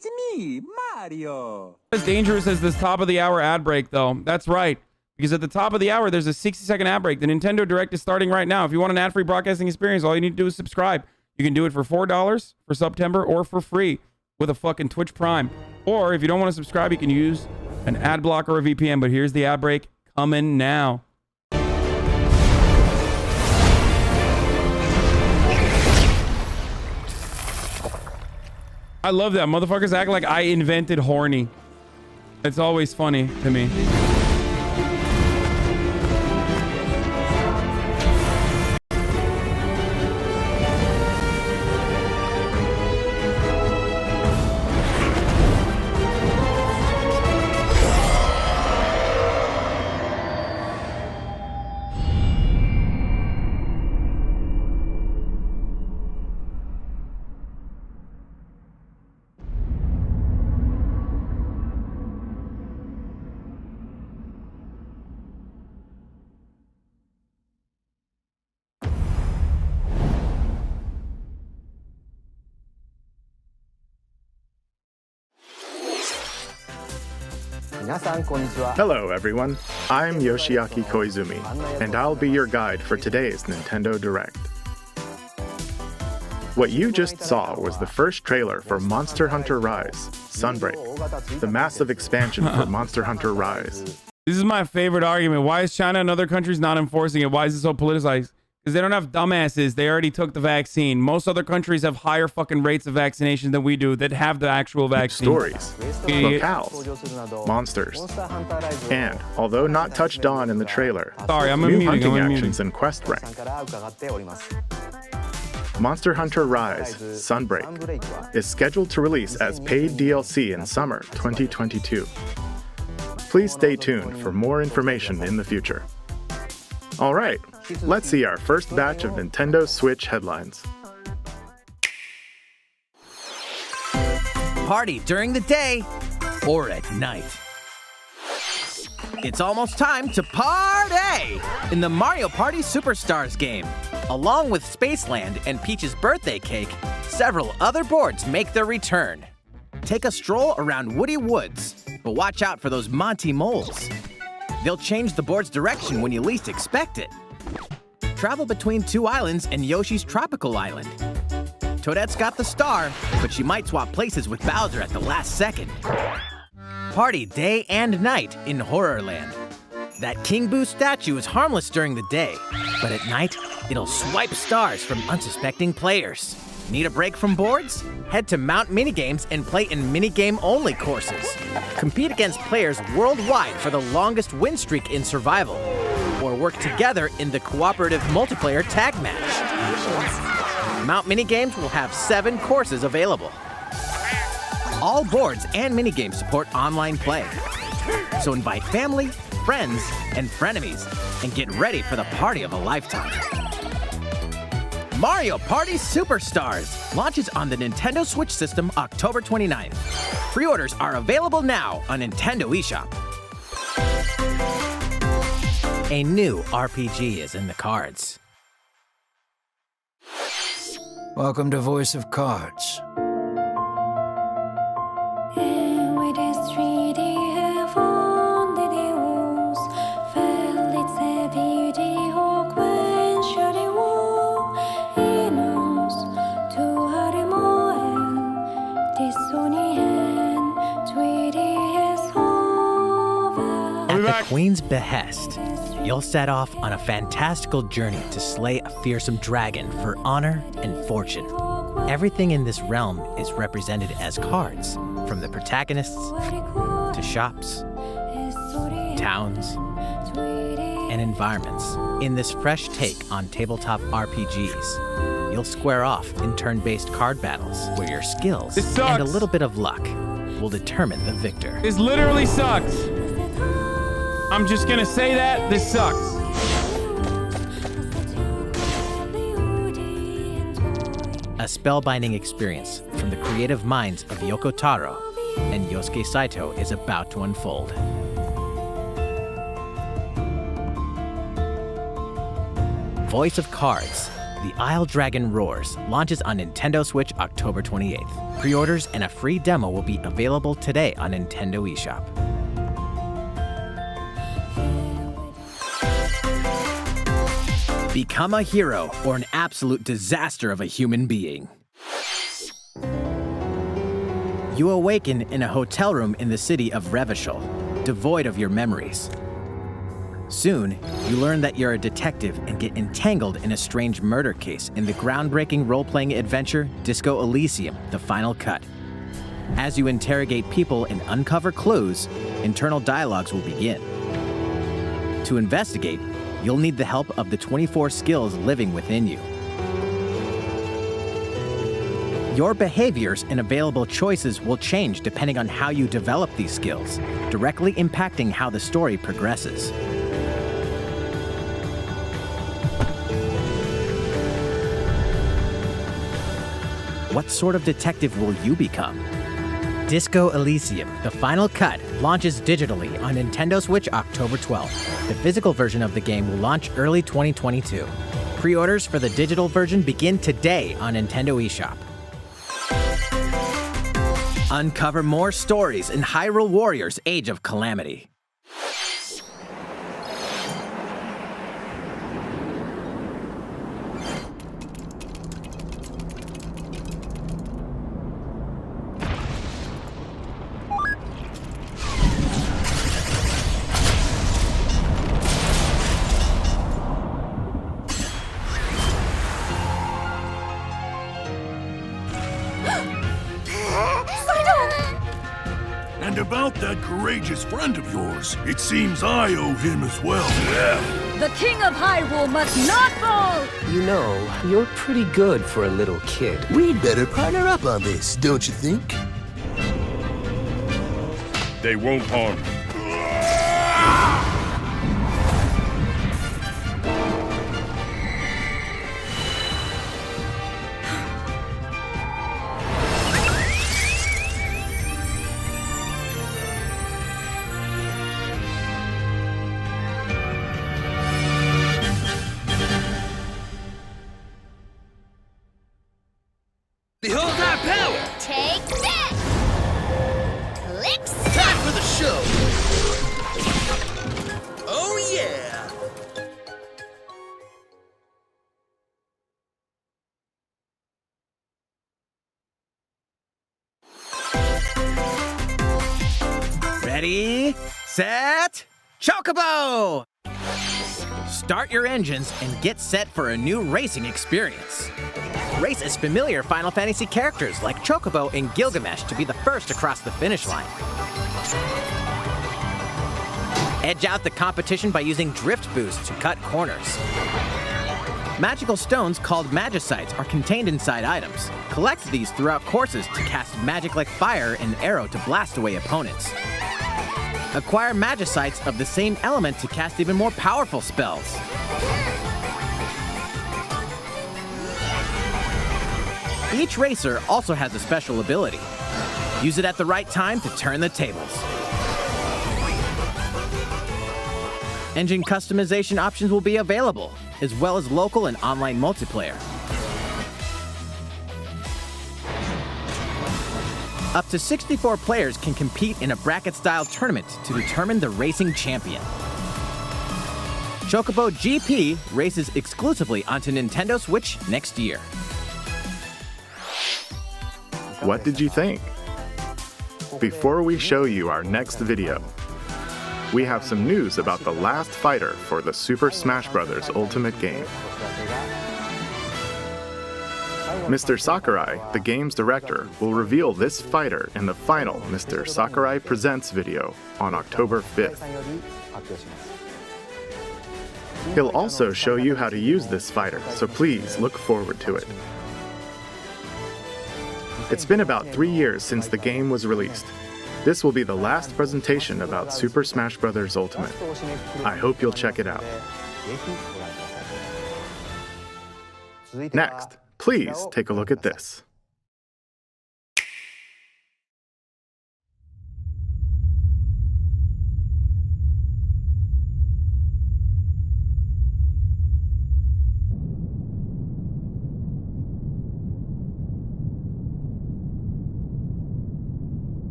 It's me, Mario. As dangerous as this top of the hour ad break, though. That's right. Because at the top of the hour, there's a 60-second ad break. The Nintendo Direct is starting right now. If you want an ad-free broadcasting experience, all you need to do is subscribe. You can do it for $4 for September or for free with a fucking Twitch Prime. Or if you don't want to subscribe, you can use an ad blocker or a VPN. But here's the ad break coming now. I love that. Motherfuckers act like I invented horny. It's always funny to me. Hello everyone, I'm Yoshiaki Koizumi, and I'll be your guide for today's Nintendo Direct. What you just saw was the first trailer for Monster Hunter Rise, Sunbreak, the massive expansion for Monster Hunter Rise. This is my favorite argument. Why is China and other countries not enforcing it? Why is it so politicized? Because they don't have dumbasses. They already took the vaccine. Most other countries have higher fucking rates of vaccination than we do that have the actual vaccine. Stories, locales, monsters, and, although not touched on in the trailer, new hunting actions and quest rank. Monster Hunter Rise, Sunbreak, is scheduled to release as paid DLC in summer 2022. Please stay tuned for more information in the future. Alright, let's see our first batch of Nintendo Switch headlines. Party during the day or at night. It's almost time to party in the Mario Party Superstars game. Along with Spaceland and Peach's birthday cake, several other boards make their return. Take a stroll around Woody Woods, but watch out for those Monty moles. They'll change the board's direction when you least expect it. Travel between two islands and Yoshi's tropical island. Toadette's got the star, but she might swap places with Bowser at the last second. Party day and night in Horrorland. That King Boo statue is harmless during the day, but at night, it'll swipe stars from unsuspecting players. Need a break from boards? Head to Mount Minigames and play in minigame-only courses. Compete against players worldwide for the longest win streak in survival, or work together in the cooperative multiplayer tag match. Mount Minigames will have 7 courses available. All boards and minigames support online play, so invite family, friends, and frenemies, and get ready for the party of a lifetime. Mario Party Superstars launches on the Nintendo Switch system October 29th. Pre-orders are available now on Nintendo eShop. A new RPG is in the cards. Welcome to Voice of Cards. At the Queen's behest, you'll set off on a fantastical journey to slay a fearsome dragon for honor and fortune. Everything in this realm is represented as cards, from the protagonists to shops, towns, and environments. In this fresh take on tabletop RPGs, you'll square off in turn-based card battles where your skills and a little bit of luck will determine the victor. This literally sucks. I'm just gonna say that. This sucks. A spellbinding experience from the creative minds of Yoko Taro and Yosuke Saito is about to unfold. Voice of Cards The Isle Dragon Roars launches on Nintendo Switch October 28th. Pre-orders and a free demo will be available today on Nintendo eShop. Become a hero or an absolute disaster of a human being. You awaken in a hotel room in the city of Revachol, devoid of your memories. Soon, you learn that you're a detective and get entangled in a strange murder case in the groundbreaking role-playing adventure Disco Elysium: The Final Cut. As you interrogate people and uncover clues, internal dialogues will begin. To investigate, you'll need the help of the 24 skills living within you. Your behaviors and available choices will change depending on how you develop these skills, directly impacting how the story progresses. What sort of detective will you become? Disco Elysium: The Final Cut launches digitally on Nintendo Switch October 12th. The physical version of the game will launch early 2022. Pre-orders for the digital version begin today on Nintendo eShop. Uncover more stories in Hyrule Warriors: Age of Calamity. And about that courageous friend of yours, it seems I owe him as well. The King of Hyrule must not fall! You know, you're pretty good for a little kid. We'd better partner up on this, don't you think? They won't harm me. Behold our power! Take that! Licks! Time for the show! Oh yeah! Ready, set, Chocobo! Start your engines and get set for a new racing experience. Race as familiar Final Fantasy characters like Chocobo and Gilgamesh to be the first across the finish line. Edge out the competition by using Drift Boost to cut corners. Magical stones called Magicites are contained inside items. Collect these throughout courses to cast magic like fire and arrow to blast away opponents. Acquire Magicites of the same element to cast even more powerful spells. Each racer also has a special ability. Use it at the right time to turn the tables. Engine customization options will be available, as well as local and online multiplayer. Up to 64 players can compete in a bracket-style tournament to determine the racing champion. Chocobo GP races exclusively onto Nintendo Switch next year. What did you think? Before we show you our next video, we have some news about the last fighter for the Super Smash Bros. Ultimate game. Mr. Sakurai, the game's director, will reveal this fighter in the final Mr. Sakurai Presents video on October 5th. He'll also show you how to use this fighter, so please look forward to it. It's been about 3 years since the game was released. This will be the last presentation about Super Smash Bros. Ultimate. I hope you'll check it out. Next, please take a look at this.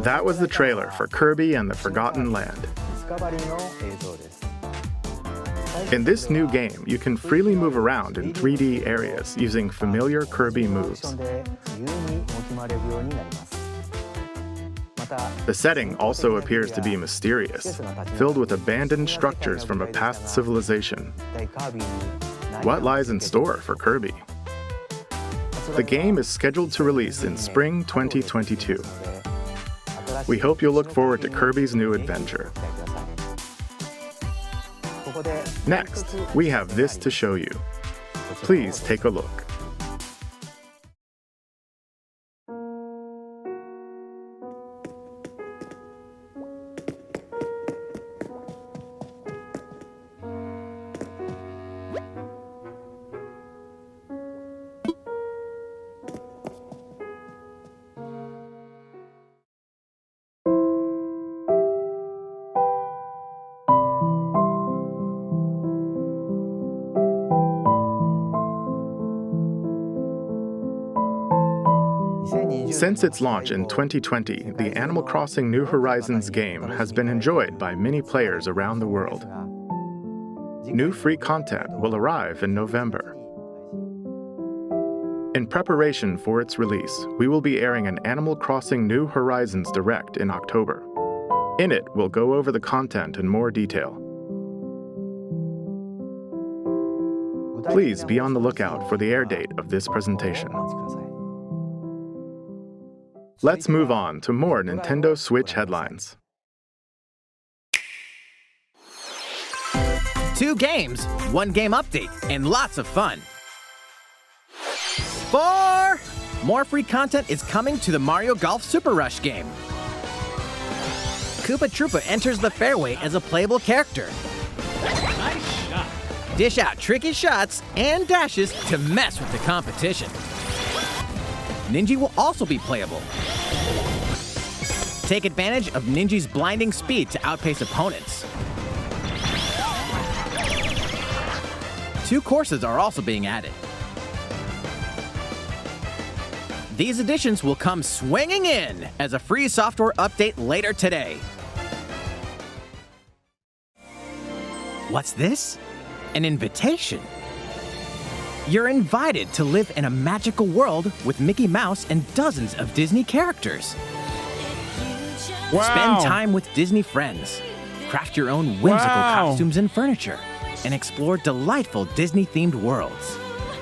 That was the trailer for Kirby and the Forgotten Land. In this new game, you can freely move around in 3D areas using familiar Kirby moves. The setting also appears to be mysterious, filled with abandoned structures from a past civilization. What lies in store for Kirby? The game is scheduled to release in spring 2022. We hope you'll look forward to Kirby's new adventure. Next, we have this to show you. Please take a look. Since its launch in 2020, the Animal Crossing New Horizons game has been enjoyed by many players around the world. New free content will arrive in November. In preparation for its release, we will be airing an Animal Crossing New Horizons Direct in October. In it, we'll go over the content in more detail. Please be on the lookout for the air date of this presentation. Let's move on to more Nintendo Switch headlines. 2 games, 1 game update, and lots of fun. 4! More free content is coming to the Mario Golf Super Rush game. Koopa Troopa enters the fairway as a playable character. Nice shot. Dish out tricky shots and dashes to mess with the competition. Ninja will also be playable. Take advantage of Ninja's blinding speed to outpace opponents. 2 courses are also being added. These additions will come swinging in as a free software update later today. What's this? An invitation. You're invited to live in a magical world with Mickey Mouse and dozens of Disney characters. Wow. Spend time with Disney friends. Craft your own whimsical costumes and furniture. And explore delightful Disney-themed worlds.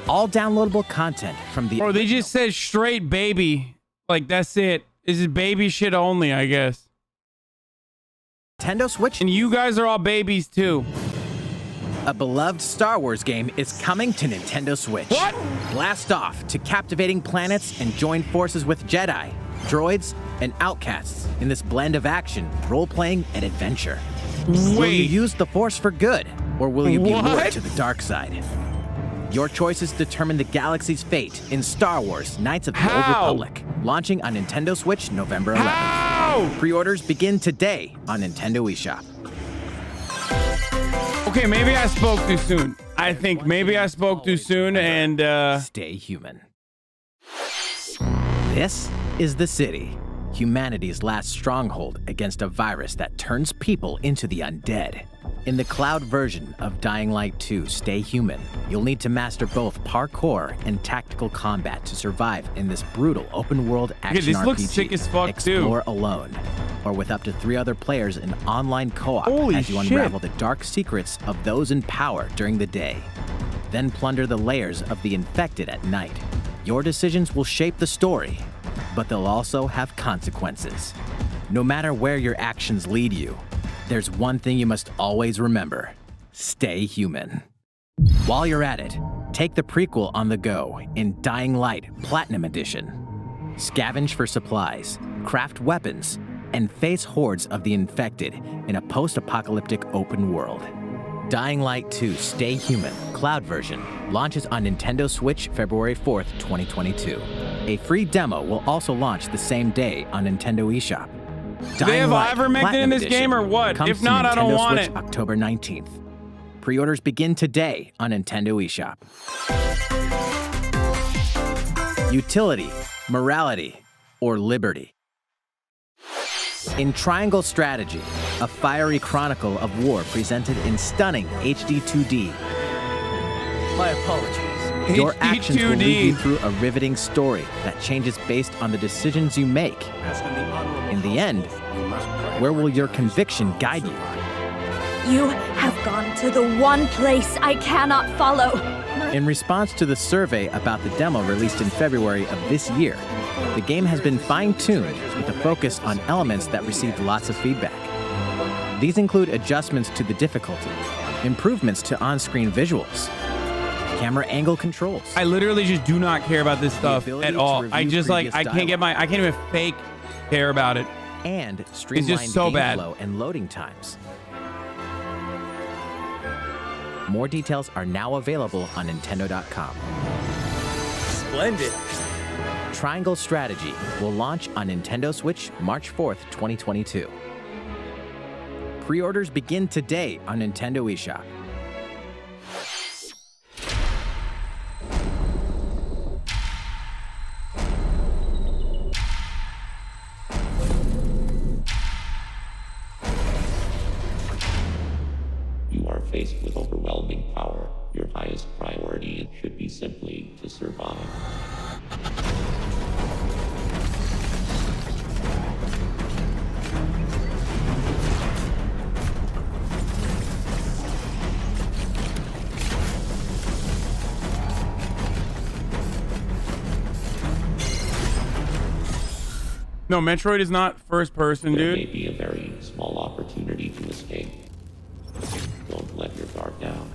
All downloadable content from the... Bro, they just said straight baby. Like, that's it. This is baby shit only, I guess. Nintendo Switch. And you guys are all babies, too. A beloved Star Wars game is coming to Nintendo Switch. What? Blast off to captivating planets and join forces with Jedi, droids, and outcasts in this blend of action, role-playing, and adventure. Will you use the Force for good, or will you be lured to the dark side? Your choices determine the galaxy's fate in Star Wars Knights of the Old Republic, launching on Nintendo Switch November 11th. Pre-orders begin today on Nintendo eShop. Okay, maybe I spoke too soon. I think maybe I spoke too soon and Stay human. This is the city, humanity's last stronghold against a virus that turns people into the undead. In the cloud version of Dying Light 2 Stay Human, you'll need to master both parkour and tactical combat to survive in this brutal open-world action this RPG. looks sick as fuck, Explore alone, or with up to 3 other players in online co-op as you unravel the dark secrets of those in power during the day. Then plunder the layers of the infected at night. Your decisions will shape the story, but they'll also have consequences. No matter where your actions lead you, there's one thing you must always remember: stay human. While you're at it, take the prequel on the go in Dying Light Platinum Edition. Scavenge for supplies, craft weapons, and face hordes of the infected in a post-apocalyptic open world. Dying Light 2 Stay Human Cloud version launches on Nintendo Switch February 4th, 2022. A free demo will also launch the same day on Nintendo eShop. Do they have ivermectin in this game or what? If not, I don't want it. October 19th. Pre-orders begin today on Nintendo eShop. Utility, morality, or liberty? In Triangle Strategy, a fiery chronicle of war presented in stunning HD 2D. My apologies. Your actions will lead you HD2D. through a riveting story that changes based on the decisions you make. In the end, where will your conviction guide you? You have gone to the one place I cannot follow. In response to the survey about the demo released in February of this year, the game has been fine-tuned with a focus on elements that received lots of feedback. These include adjustments to the difficulty, improvements to on-screen visuals, camera angle controls. I literally just do not care about this stuff ability at to all. review I just like, previous I can't even fake care about it. And streamlined so game bad. flow and loading times. More details are now available on Nintendo.com. Splendid. Triangle Strategy will launch on Nintendo Switch March 4th, 2022. Pre-orders begin today on Nintendo eShop. You are faced with overwhelming power. Your highest priority should be simply to survive. No, Metroid is not first person, There may dude. be a very small opportunity to escape. Don't let your guard down.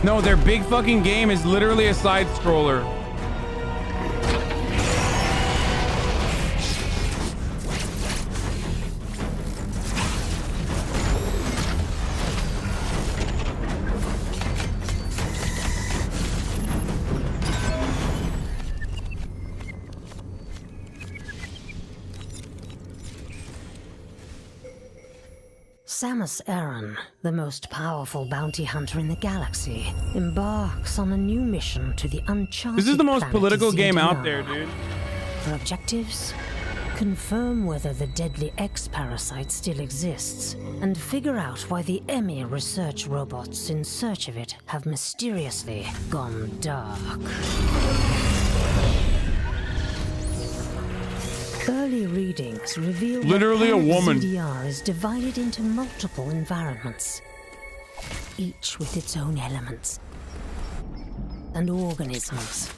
No, their big fucking game is literally a side scroller. Samus Aran, the most powerful bounty hunter in the galaxy, embarks on a new mission to the uncharted This is the most planet political game out Xenia. there, dude. Her objectives? Confirm whether the deadly X-parasite still exists, and figure out why the EMI research robots in search of it have mysteriously gone dark. Early readings reveal Literally that a woman. ZDR is divided into multiple environments, each with its own elements and organisms.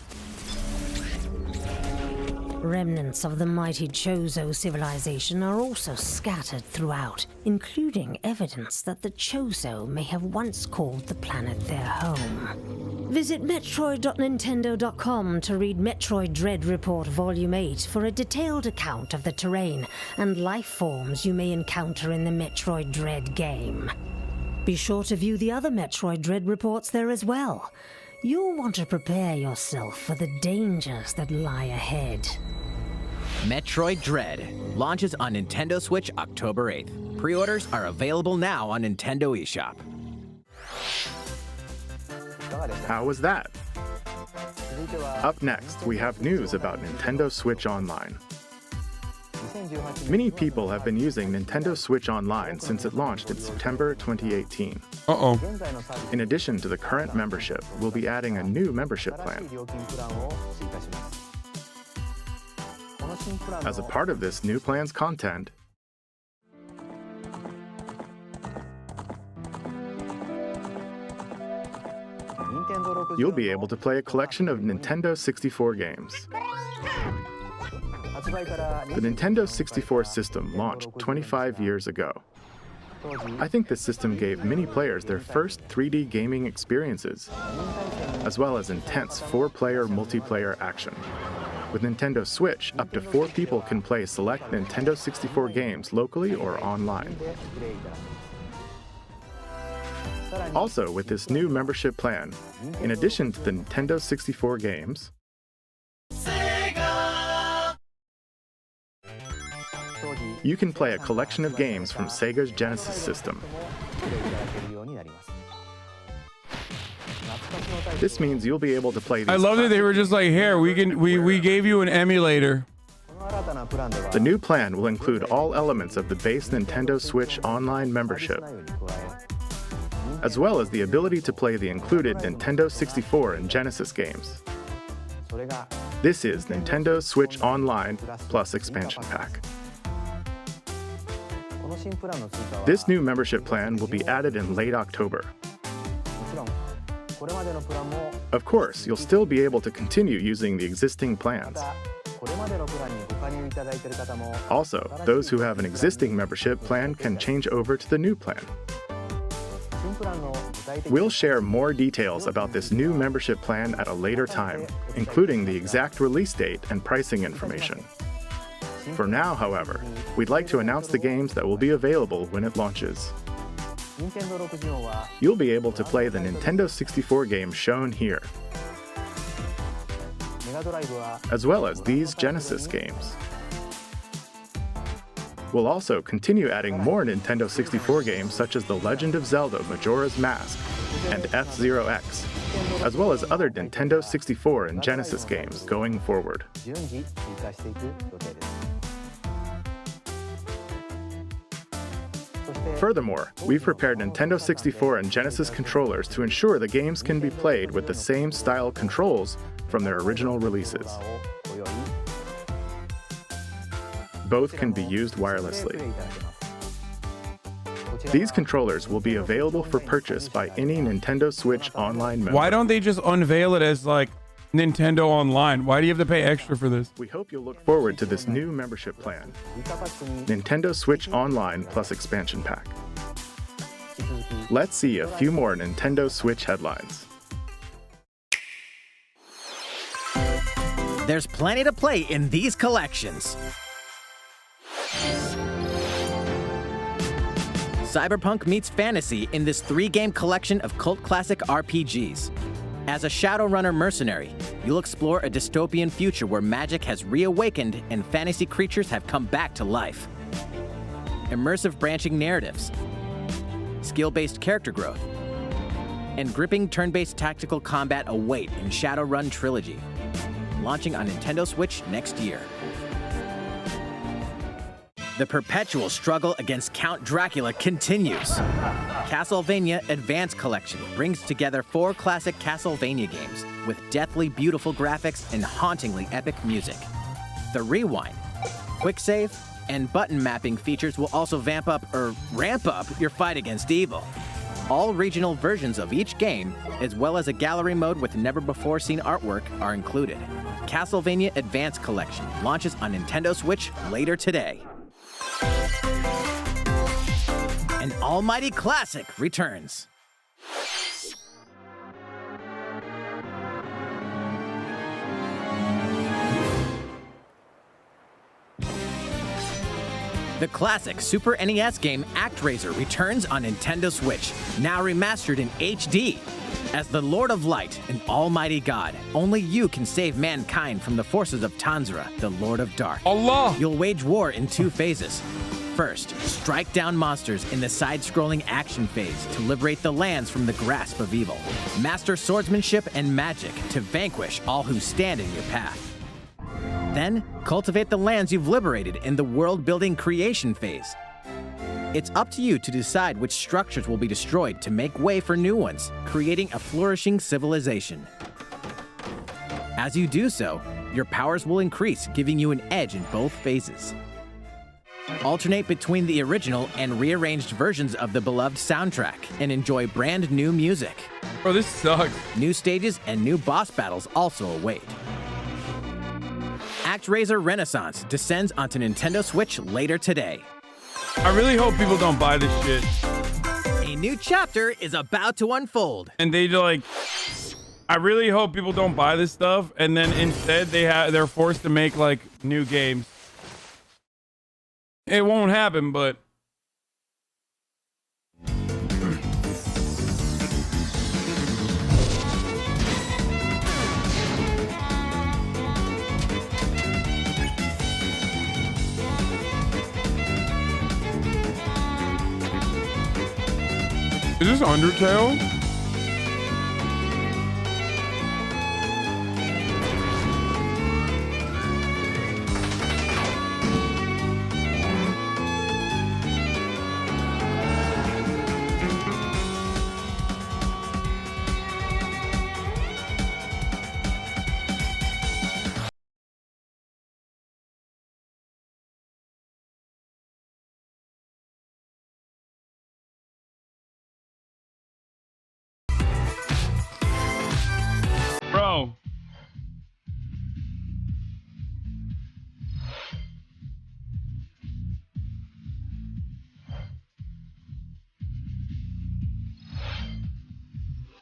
Remnants of the mighty Chozo civilization are also scattered throughout, including evidence that the Chozo may have once called the planet their home. Visit Metroid.Nintendo.com to read Metroid Dread Report Volume 8 for a detailed account of the terrain and life forms you may encounter in the Metroid Dread game. Be sure to view the other Metroid Dread reports there as well. You'll want to prepare yourself for the dangers that lie ahead. Metroid Dread launches on Nintendo Switch October 8th. Pre-orders are available now on Nintendo eShop. How was that? Up next, we have news about Nintendo Switch Online. Many people have been using Nintendo Switch Online since it launched in September 2018. Uh-oh. In addition to the current membership, we'll be adding a new membership plan. As a part of this new plan's content, you'll be able to play a collection of Nintendo 64 games. The Nintendo 64 system launched 25 years ago. I think this system gave many players their first 3D gaming experiences, as well as intense 4-player multiplayer action. With Nintendo Switch, up to 4 people can play select Nintendo 64 games locally or online. Also, with this new membership plan, in addition to the Nintendo 64 games, you can play a collection of games from Sega's Genesis system. This means you'll be able to play these. I love that they were just like, here, we gave you an emulator. The new plan will include all elements of the base Nintendo Switch Online membership, as well as the ability to play the included Nintendo 64 and Genesis games. This is Nintendo Switch Online plus Expansion Pack. This new membership plan will be added in late October. Of course, you'll still be able to continue using the existing plans. Also, those who have an existing membership plan can change over to the new plan. We'll share more details about this new membership plan at a later time, including the exact release date and pricing information. For now, however, we'd like to announce the games that will be available when it launches. You'll be able to play the Nintendo 64 games shown here, as well as these Genesis games. We'll also continue adding more Nintendo 64 games such as The Legend of Zelda Majora's Mask and F-Zero X, as well as other Nintendo 64 and Genesis games going forward. Furthermore, we've prepared Nintendo 64 and Genesis controllers to ensure the games can be played with the same style controls from their original releases. Both can be used wirelessly. These controllers will be available for purchase by any Nintendo Switch Online member. Why don't they just unveil it as like Nintendo Online? Why do you have to pay extra for this? We hope you'll look forward to this new membership plan, Nintendo Switch Online plus Expansion Pack. Let's see a few more Nintendo Switch headlines. There's plenty to play in these collections. Cyberpunk meets fantasy in this 3-game collection of cult classic RPGs. As a Shadowrunner mercenary, you'll explore a dystopian future where magic has reawakened and fantasy creatures have come back to life. Immersive branching narratives, skill-based character growth, and gripping turn-based tactical combat await in Shadowrun Trilogy, launching on Nintendo Switch next year. The perpetual struggle against Count Dracula continues. Castlevania Advance Collection brings together 4 classic Castlevania games with deathly beautiful graphics and hauntingly epic music. The Rewind, Quick Save, and button mapping features will also ramp up your fight against evil. All regional versions of each game, as well as a gallery mode with never-before-seen artwork, are included. Castlevania Advance Collection launches on Nintendo Switch later today. An almighty classic returns. The classic Super NES game ActRaiser returns on Nintendo Switch, now remastered in HD. As the Lord of Light and Almighty God, only you can save mankind from the forces of Tanzra, the Lord of Dark. Allah! You'll wage war in 2 phases. First, strike down monsters in the side-scrolling action phase to liberate the lands from the grasp of evil. Master swordsmanship and magic to vanquish all who stand in your path. Then, cultivate the lands you've liberated in the world-building creation phase. It's up to you to decide which structures will be destroyed to make way for new ones, creating a flourishing civilization. As you do so, your powers will increase, giving you an edge in both phases. Alternate between the original and rearranged versions of the beloved soundtrack and enjoy brand new music. Bro, this sucks. New stages and new boss battles also await. ActRaiser Renaissance descends onto Nintendo Switch later today. I really hope people don't buy this shit. A new chapter is about to unfold. And they like, I really hope people don't buy this stuff, and then instead they're forced to make like new games. It won't happen, but is this Undertale?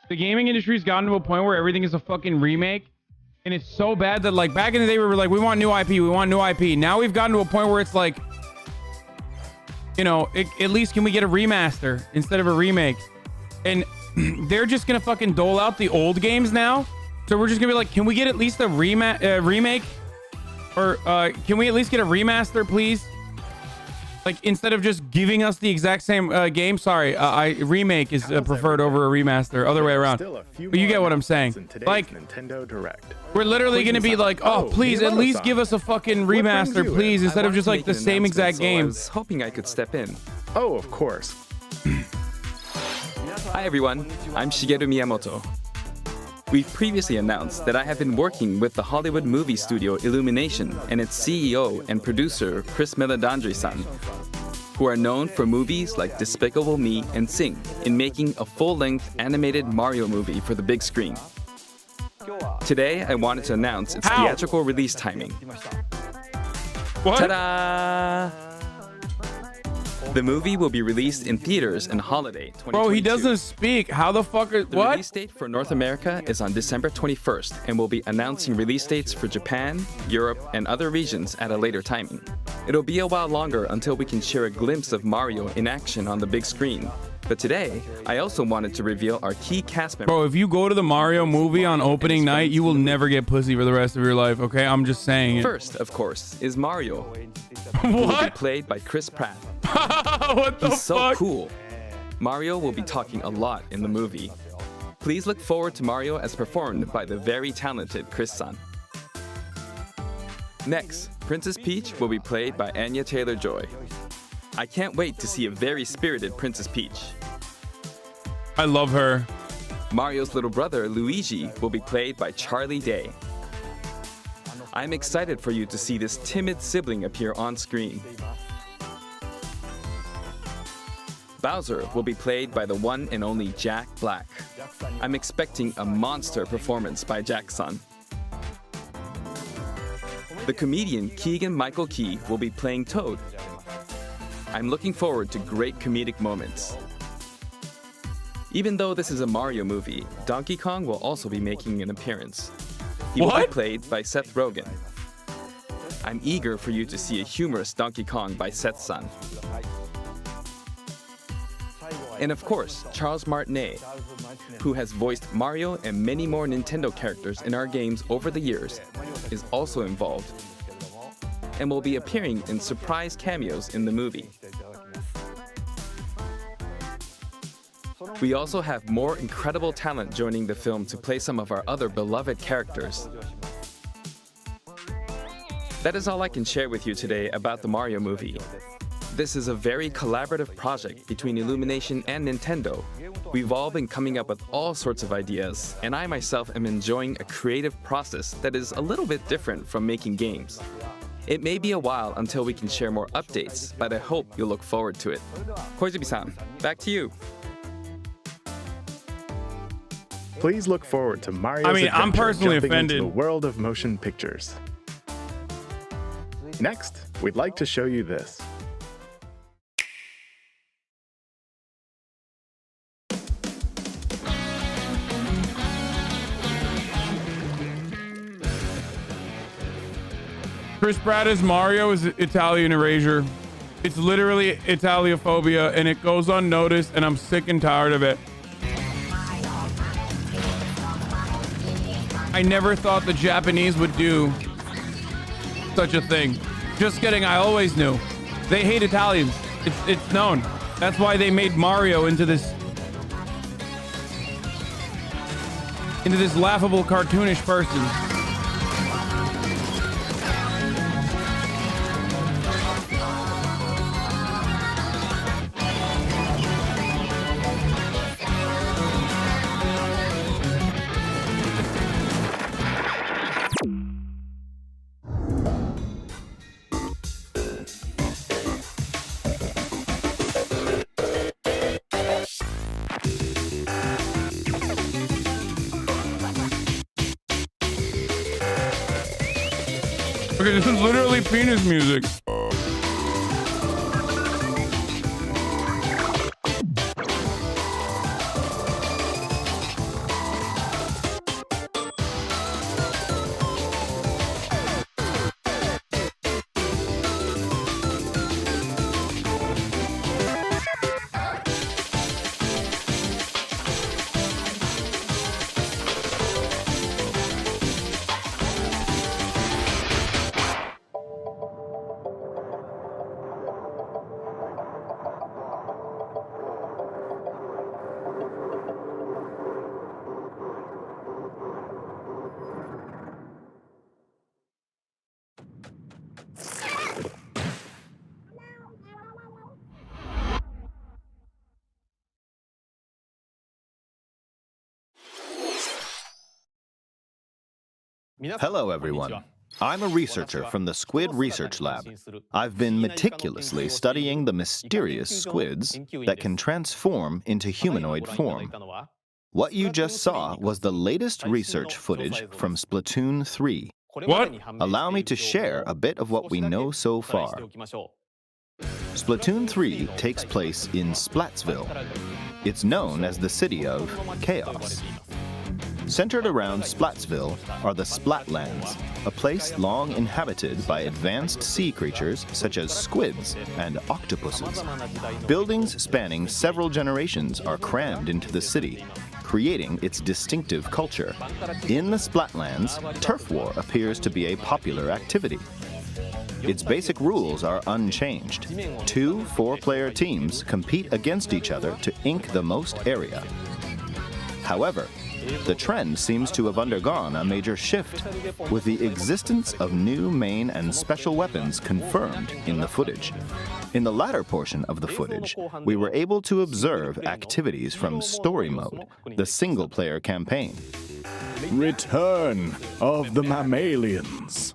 The gaming industry's gotten to a point where everything is a fucking remake. And it's so bad that, like, back in the day, we were like, we want new IP, we want new IP. Now we've gotten to a point where it's like, you know, at least can we get a remaster instead of a remake? And they're just gonna fucking dole out the old games now. So we're just gonna be like, can we get at least a remake? Or can we at least get a remaster, please? Like, instead of just giving us the exact same game. Sorry, remake is preferred over a remaster. Other way around. But you get what I'm saying. Like, Nintendo Direct. we're literally going to be like, oh, please, at least give us a fucking remaster, please, instead of just like the same exact game. I was hoping I could step in. Oh, of course. Hi everyone, I'm Shigeru Miyamoto. We've previously announced that I have been working with the Hollywood movie studio Illumination and its CEO and producer Chris Meledandri-san, who are known for movies like Despicable Me and Sing, in making a full-length animated Mario movie for the big screen. Today, I wanted to announce its theatrical release timing. What? Ta-da! The movie will be released in theaters in holiday 2022. Bro, he doesn't speak. How the fuck is... The release date for North America is on December 21st, and we'll be announcing release dates for Japan, Europe, and other regions at a later timing. It'll be a while longer until we can share a glimpse of Mario in action on the big screen. But today, I also wanted to reveal our key cast members. Bro, if you go to the Mario movie on opening night, you will never get pussy for the rest of your life, okay? I'm just saying it. First, of course, is Mario. Who will be played by Chris Pratt. What the He's so fuck? cool. Mario will be talking a lot in the movie. Please look forward to Mario as performed by the very talented Chris-san. Next, Princess Peach will be played by Anya Taylor-Joy. I can't wait to see a very spirited Princess Peach. I love her. Mario's little brother, Luigi, will be played by Charlie Day. I'm excited for you to see this timid sibling appear on screen. Bowser will be played by the one and only Jack Black. I'm expecting a monster performance by Jackson. The comedian Keegan-Michael Key will be playing Toad. I'm looking forward to great comedic moments. Even though this is a Mario movie, Donkey Kong will also be making an appearance. He will be played by Seth Rogen. I'm eager for you to see a humorous Donkey Kong by Seth's son. And of course, Charles Martinet, who has voiced Mario and many more Nintendo characters in our games over the years, is also involved and will be appearing in surprise cameos in the movie. We also have more incredible talent joining the film to play some of our other beloved characters. That is all I can share with you today about the Mario movie. This is a very collaborative project between Illumination and Nintendo. We've all been coming up with all sorts of ideas, and I myself am enjoying a creative process that is a little bit different from making games. It may be a while until we can share more updates, but I hope you'll look forward to it. Koizumi-san, back to you. Please look forward to Mario's I'm adventure personally jumping offended. into the world of motion pictures. Next, we'd like to show you this. Chris Pratt as Mario is Italian erasure. It's literally Italiophobia, and it goes unnoticed, and I'm sick and tired of it. I never thought the Japanese would do such a thing. Just kidding, I always knew. They hate Italians. It's known. That's why they made Mario into this laughable cartoonish person. Okay, this is literally penis music. Hello, everyone. I'm a researcher from the Squid Research Lab. I've been meticulously studying the mysterious squids that can transform into humanoid form. What you just saw was the latest research footage from Splatoon 3. What? Allow me to share a bit of what we know so far. Splatoon 3 takes place in Splatsville. It's known as the City of Chaos. Centered around Splatsville are the Splatlands, a place long inhabited by advanced sea creatures such as squids and octopuses. Buildings spanning several generations are crammed into the city, creating its distinctive culture. In the Splatlands, turf war appears to be a popular activity. Its basic rules are unchanged. 2 4-player teams compete against each other to ink the most area. However, the trend seems to have undergone a major shift, with the existence of new main and special weapons confirmed in the footage. In the latter portion of the footage, we were able to observe activities from Story Mode, the single-player campaign. Return of the mammalians.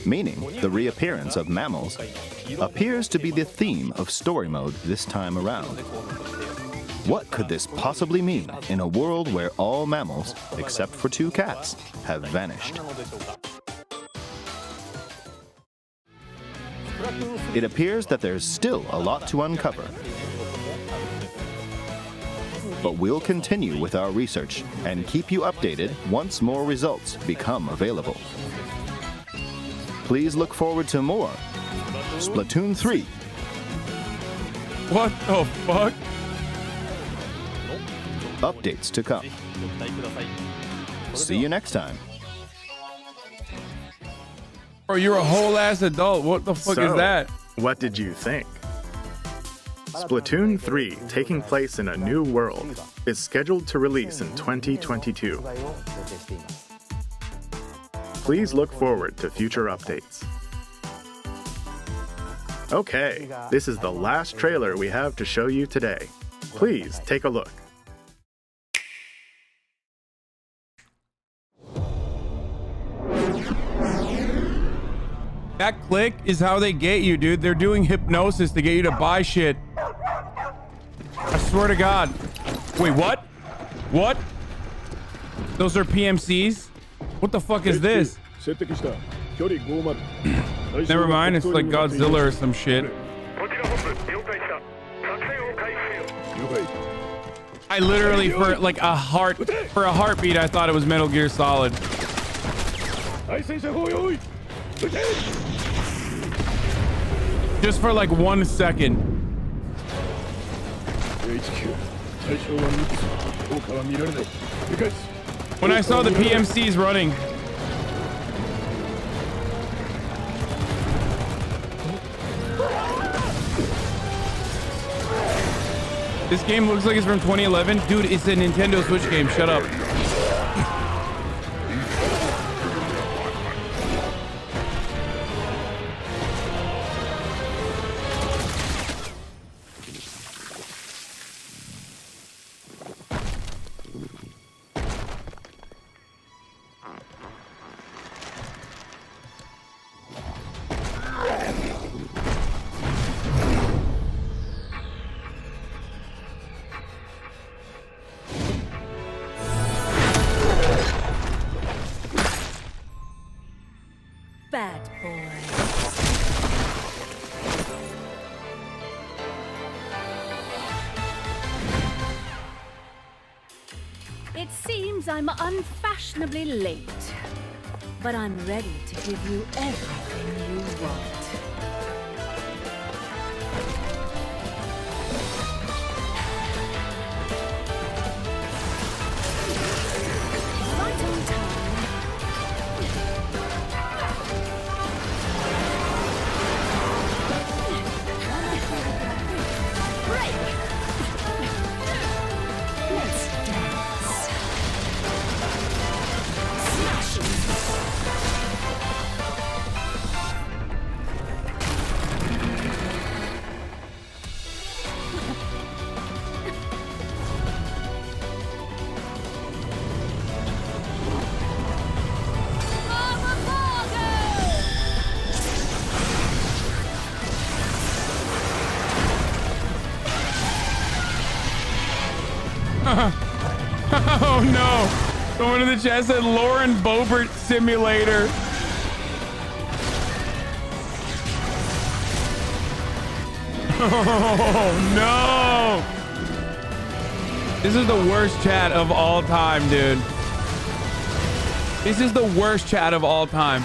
Meaning the reappearance of mammals appears to be the theme of Story Mode this time around. What could this possibly mean in a world where all mammals, except for 2 cats, have vanished? It appears that there's still a lot to uncover. But we'll continue with our research and keep you updated once more results become available. Please look forward to more Splatoon 3. What the fuck? Updates to come. See you next time. Bro, you're a whole ass adult. What the fuck is that? What did you think? Splatoon 3, taking place in a new world, is scheduled to release in 2022. Please look forward to future updates. Okay, this is the last trailer we have to show you today. Please take a look. That click is how they get you, dude. They're doing hypnosis to get you to buy shit. I swear to God. Wait, what? What? Those are PMCs? What the fuck is this? Never mind, it's like Godzilla or some shit. I literally, for a heartbeat, I thought it was Metal Gear Solid. Just for like 1 second. When I saw the PMCs running. This game looks like it's from 2011. Dude, it's a Nintendo Switch game. Shut up. Bad boy. It seems I'm unfashionably late, but I'm ready to give you everything you want. Right on time. no. Someone in the chat said Lauren Boebert Simulator. Oh, no. This is the worst chat of all time, dude. This is the worst chat of all time.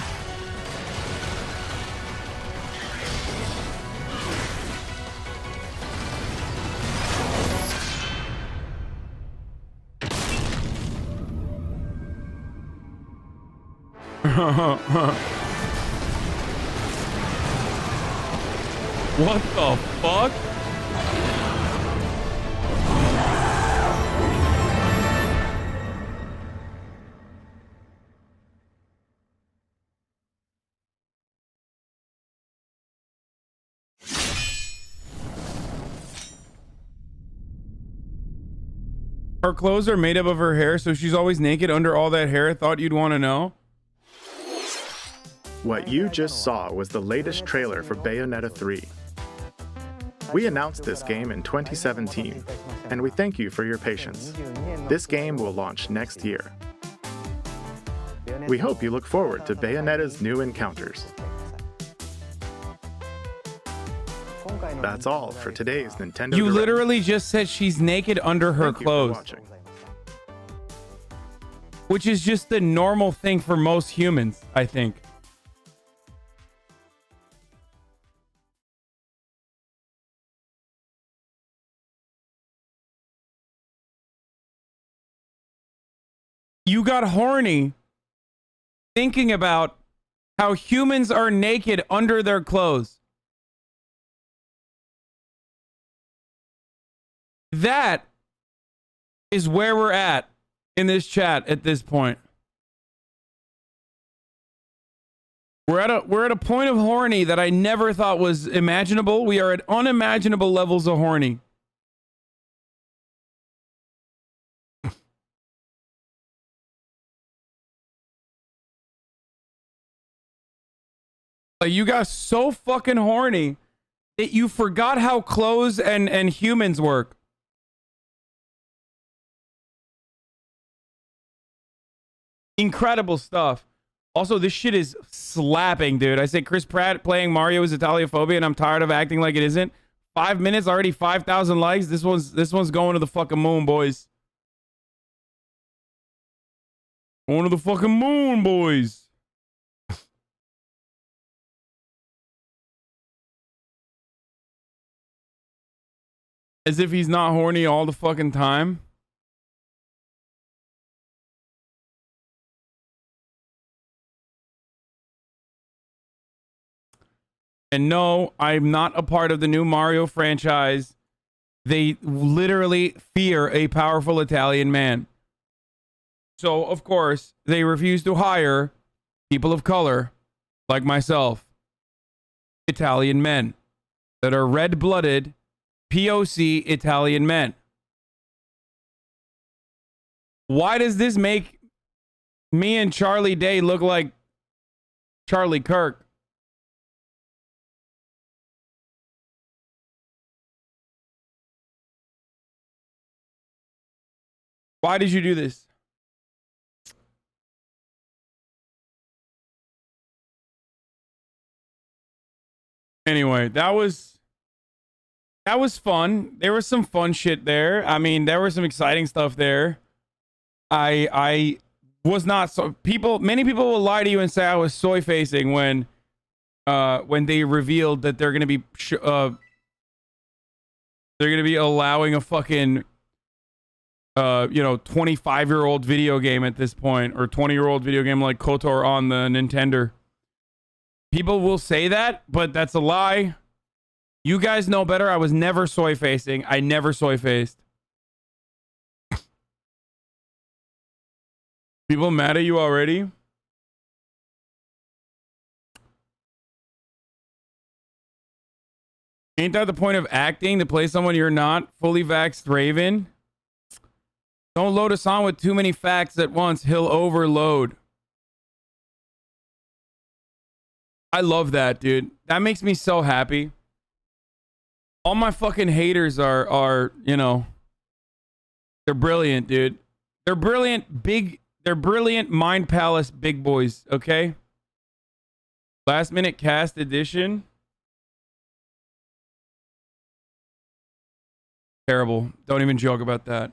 What the fuck? Her clothes are made up of her hair, so she's always naked under all that hair. Thought you'd want to know. What you just saw was the latest trailer for Bayonetta 3. We announced this game in 2017, and we thank you for your patience. This game will launch next year. We hope you look forward to Bayonetta's new encounters. That's all for today's Nintendo You Direct. literally just said she's naked under her Thank you for clothes, watching. which is just the normal thing for most humans, I think. You got horny thinking about how humans are naked under their clothes. That is where we're at in this chat at this point. We're at a point of horny that I never thought was imaginable. We are at unimaginable levels of horny. Like, you got so fucking horny that you forgot how clothes and humans work. Incredible stuff. Also, this shit is slapping, dude. I say Chris Pratt playing Mario is Italiophobia, and I'm tired of acting like it isn't. 5 minutes, already 5,000 likes. This one's going to the fucking moon, boys. Going to the fucking moon, boys. As if he's not horny all the fucking time. And no, I'm not a part of the new Mario franchise. They literally fear a powerful Italian man. So, of course, they refuse to hire people of color like myself. Italian men that are red-blooded POC Italian men. Why does this make me and Charlie Day look like Charlie Kirk? Why did you do this? Anyway, that was fun. There was some fun shit there. I mean, there was some exciting stuff there. I was not so many people will lie to you and say I was soy facing when they revealed that they're going to be allowing a fucking 25-year-old video game at this point, or 20-year-old video game like KOTOR on the Nintendo. People will say that, but that's a lie. You guys know better. I was never soy facing. I never soy faced. People mad at you already? Ain't that the point of acting, to play someone you're not? Fully vaxxed Raven? Don't load us on with too many facts at once. He'll overload. I love that, dude. That makes me so happy. All my fucking haters are, they're brilliant, dude. They're brilliant, they're brilliant Mind Palace big boys, okay? Last minute cast edition. Terrible. Don't even joke about that.